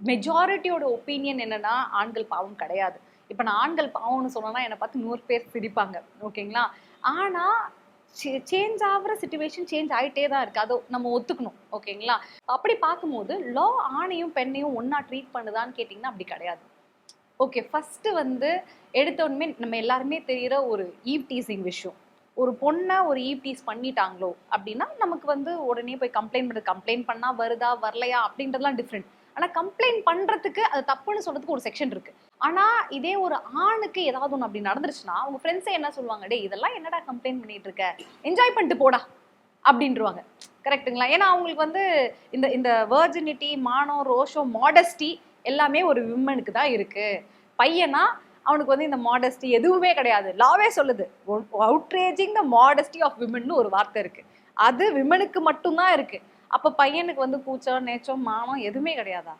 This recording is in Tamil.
மெஜாரிட்டியோட ஒப்பீனியன் என்னன்னா ஆண்கள் பாவம் கிடையாது. இப்போ நான் ஆண்கள் பாவம்னு சொன்னேன்னா என்னை பார்த்து 100 பேர் சிரிப்பாங்க. ஓகேங்களா? ஆனா சேஞ்ச் ஆகிற சிச்சுவேஷன் சேஞ்ச் ஆகிட்டே தான் இருக்கு. அதை நம்ம ஒத்துக்கணும். ஓகேங்களா? அப்படி பார்க்கும்போது லா ஆணையும் பெண்ணையும் ஒன்னா ட்ரீட் பண்ணுதான்னு கேட்டிங்கன்னா அப்படி கிடையாது. ஓகே, ஃபர்ஸ்ட் வந்து எடுத்தோடனே நம்ம எல்லாருமே தெரிகிற ஒரு ஈவ் டீசிங் விஷயம். ஒரு பொண்ணை ஒரு ஈவ் டீஸ் பண்ணிட்டாங்களோ அப்படின்னா நமக்கு வந்து உடனே போய் கம்ப்ளைண்ட் பண்ணா வருதா வரலையா அப்படின்றதுலாம் டிஃப்ரெண்ட். ஆனா கம்ப்ளைண்ட் பண்றதுக்கு அது தப்புன்னு சொல்றதுக்கு ஒரு செக்ஷன் இருக்கு. ஆனா இதே ஒரு ஆணுக்கு ஏதாவது ஒன்று அப்படி நடந்துருச்சுன்னா அவங்க ஃப்ரெண்ட்ஸே என்ன சொல்லுவாங்க, டே இதெல்லாம் என்னடா கம்ப்ளைண்ட் பண்ணிட்டு இருக்க, என்ஜாய் பண்ணிட்டு போடா அப்படின்றவாங்க. கரெக்டுங்களா? ஏன்னா அவங்களுக்கு வந்து இந்த இந்த வெர்ஜினிட்டி, மானம், ரோஷம், மாடஸ்டி எல்லாமே ஒரு விமனுக்கு தான் இருக்கு. பையனா அவனுக்கு வந்து இந்த மாடஸ்டி எதுவுமே கிடையாது. லாவே சொல்லுது, அவுட்ரேஜிங் த மாடஸ்டி ஆஃப் விமன் ஒரு வார்த்தை இருக்கு. அது விமனுக்கு மட்டும்தான் இருக்கு. அப்ப பையனுக்கு வந்து கூச்சம், நேச்சம், மானம் எதுவுமே கிடையாதா?